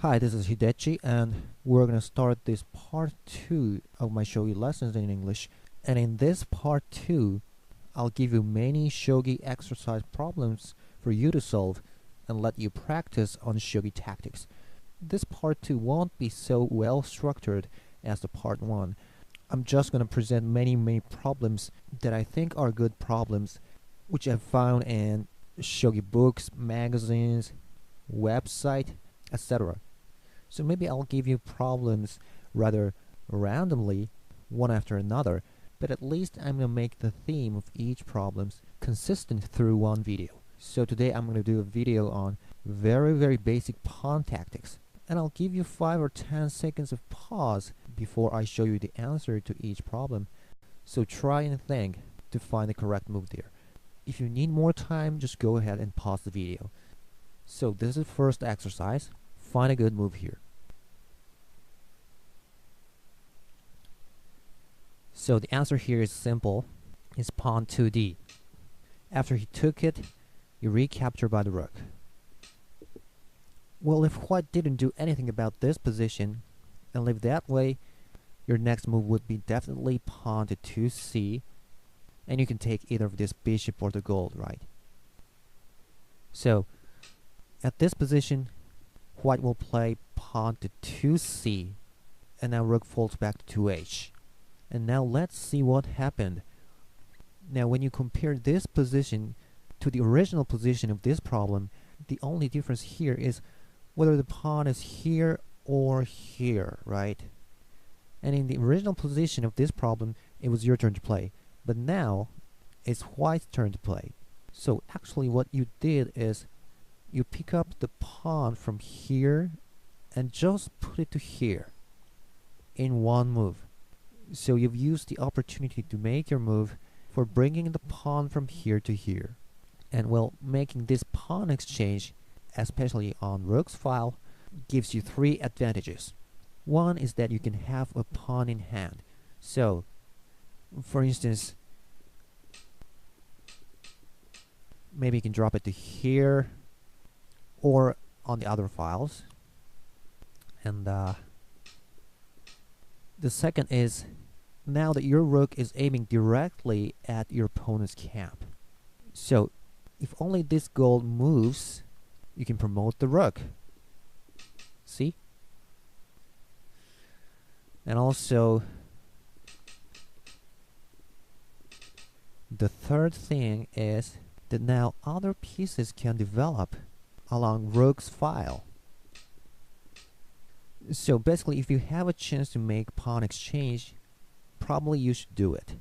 Hi, this is HIDETCHI, and we're gonna start this part 2 of my Shogi lessons in English. And in this part 2, I'll give you many Shogi exercise problems for you to solve and let you practice on Shogi tactics. This part 2 won't be so well structured as the part 1. I'm just gonna present many problems that I think are good problems, which I've found in Shogi books, magazines, website, etc. So maybe I'll give you problems rather randomly, one after another, but at least I'm going to make the theme of each problem consistent through one video. So today I'm going to do a video on very basic pawn tactics, and I'll give you 5 or 10 seconds of pause before I show you the answer to each problem. So try and think to find the correct move there. If you need more time, just go ahead and pause the video. So this is the first exercise. Find a good move here. So the answer here is simple. It's pawn 2d. After he took it, you recapture by the rook. Well, if white didn't do anything about this position and live that way, your next move would be definitely pawn to 2c, and you can take either of this bishop or the gold, right? So at this position, white will play pawn to 2c, and now rook falls back to 2h. And now let's see what happened. Now when you compare this position to the original position of this problem, the only difference here is whether the pawn is here or here, right? And in the original position of this problem, it was your turn to play. But now, it's white's turn to play. So actually what you did is you pick up the pawn from here and just put it to here in one move. So you've used the opportunity to make your move for bringing the pawn from here to here. And well, making this pawn exchange, especially on rook's file, gives you 3 advantages. One is that you can have a pawn in hand. So, for instance, maybe you can drop it to here or on the other files. And the second is, now that your rook is aiming directly at your opponent's camp. So if only this gold moves, you can promote the rook. See? And also, the third thing is that now other pieces can develop along rook's file. So basically, if you have a chance to make pawn exchange, probably you should do it.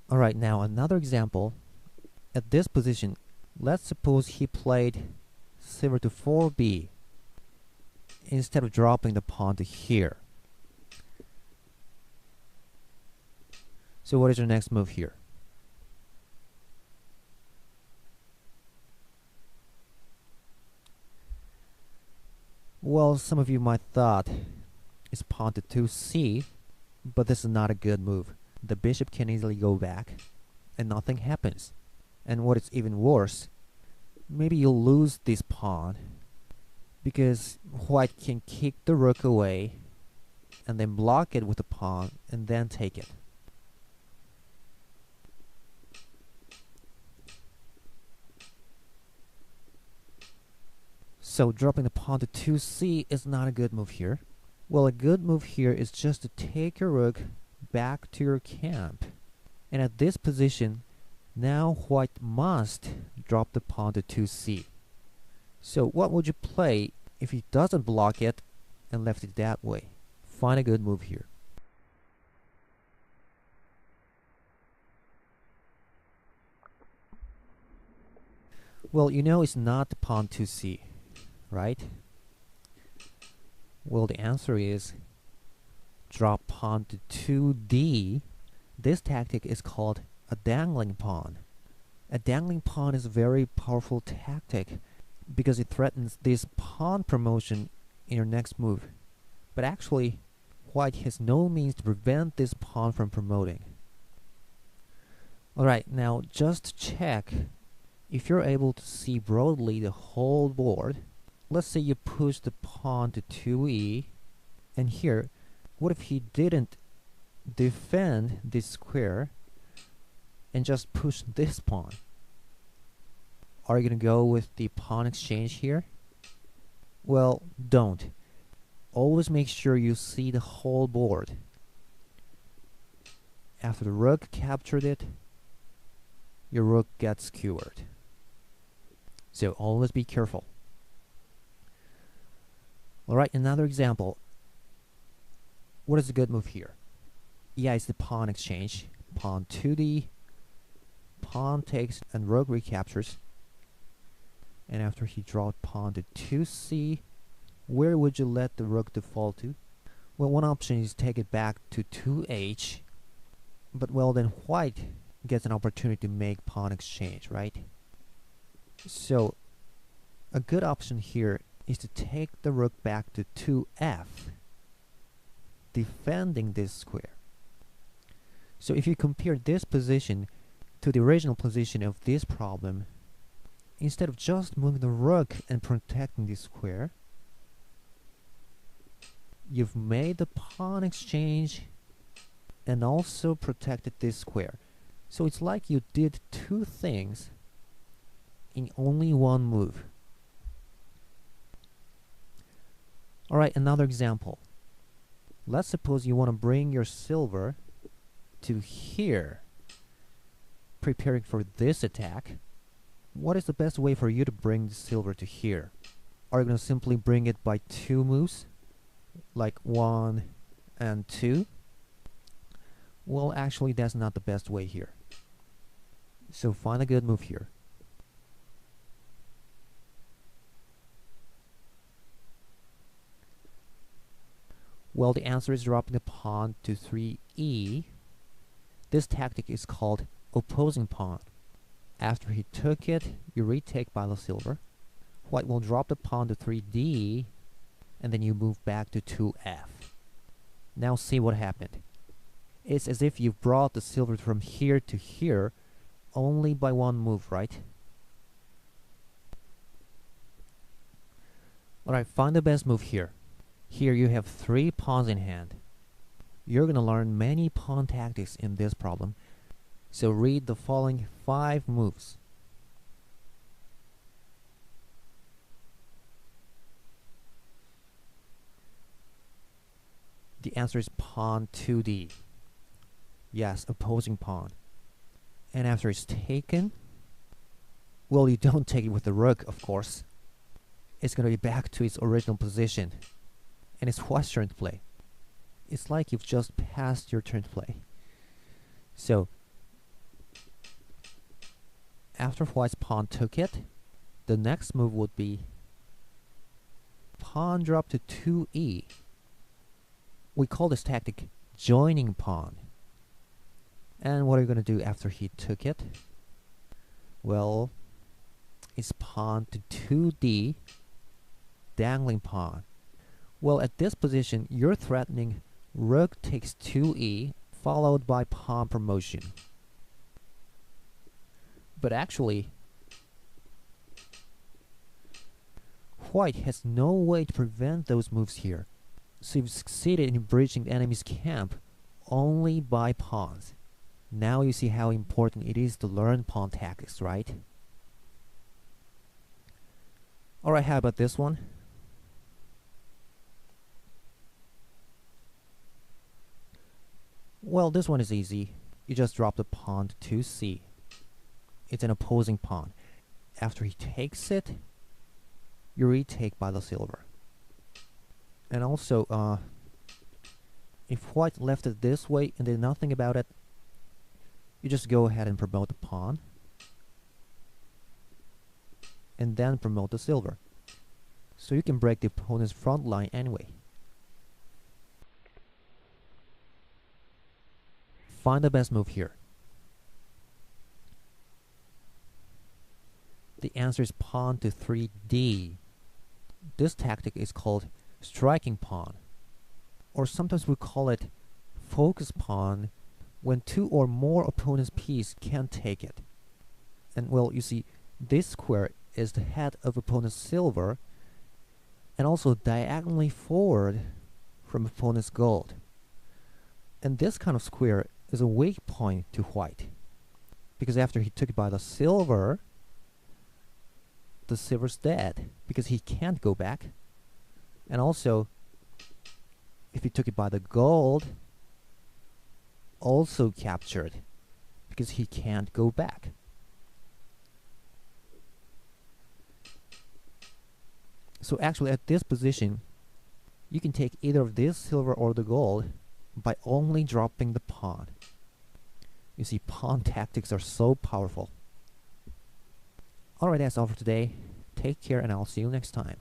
Alright, now another example. At this position, let's suppose he played silver to 4b instead of dropping the pawn to here. So what is your next move here? Well, some of you might thought it's pawn to 2c, but this is not a good move. The bishop can easily go back, and nothing happens. And what is even worse, maybe you'll lose this pawn, because white can kick the rook away, and then block it with the pawn, and then take it. So dropping the pawn to 2c is not a good move here. Well, a good move here is just to take your rook back to your camp. And at this position, now white must drop the pawn to 2c. So what would you play if he doesn't block it and left it that way? Find a good move here. Well, you know it's not the pawn 2c, right? Well, the answer is drop pawn to 2d. This tactic is called a dangling pawn. A dangling pawn is a very powerful tactic because it threatens this pawn promotion in your next move. But actually, white has no means to prevent this pawn from promoting. Alright, now just check if you're able to see broadly the whole board. let's say you push the pawn to 2e, and here, what if he didn't defend this square and just push this pawn? Are you gonna go with the pawn exchange here? Well, don't. Always make sure you see the whole board. After the rook captured it, your rook gets skewered. So always be careful. Alright, another example. What is a good move here? Yeah, it's the pawn exchange. Pawn 2d, pawn takes and rook recaptures. And after he draws pawn to 2c, where would you let the rook default to? Well, one option is take it back to 2h, but well, then white gets an opportunity to make pawn exchange, right? So a good option here is to take the rook back to 2f, defending this square. So if you compare this position to the original position of this problem, instead of just moving the rook and protecting this square, you've made the pawn exchange and also protected this square. So it's like you did two things in only one move. Alright, another example. Let's suppose you want to bring your silver to here, preparing for this attack. What is the best way for you to bring the silver to here? Are you going to simply bring it by two moves? Like 1 and 2? Well, actually that's not the best way here. So find a good move here. Well, the answer is dropping the pawn to 3e. This tactic is called opposing pawn. After he took it, you retake by the silver. White will drop the pawn to 3d, and then you move back to 2f. Now see what happened. It's as if you've brought the silver from here to here only by one move, right? Alright, find the best move here. Here you have 3 pawns in hand. You're gonna learn many pawn tactics in this problem, so read the following 5 moves. The answer is pawn 2d. Yes, opposing pawn. And after it's taken, well, you don't take it with the rook, of course. It's going to be back to its original position. And it's white's turn to play. It's like you've just passed your turn to play. So, after white's pawn took it, the next move would be pawn drop to 2e. We call this tactic joining pawn. And what are you going to do after he took it? Well, it's pawn to 2d, dangling pawn. Well, at this position, you're threatening rook takes 2e, followed by pawn promotion. But actually, white has no way to prevent those moves here. So you've succeeded in breaching the enemy's camp only by pawns. Now you see how important it is to learn pawn tactics, right? Alright, how about this one? Well, this one is easy. You just drop the pawn to 2c. It's an opposing pawn. After he takes it, you retake by the silver. And also, if white left it this way and did nothing about it, you just go ahead and promote the pawn, and then promote the silver. So you can break the opponent's front line anyway. Find the best move here. The answer is pawn to 3d. This tactic is called striking pawn, or sometimes we call it focus pawn when 2 or more opponent's piece can't take it. And well, you see, this square is the head of opponent's silver, and also diagonally forward from opponent's gold. And this kind of square is a weak point to white, because after he took it by the silver's dead, because he can't go back. And also, if he took it by the gold, also captured, because he can't go back. So actually at this position, you can take either of this silver or the gold by only dropping the pawn. You see, pawn tactics are so powerful. Alright, that's all for today. Take care and I'll see you next time.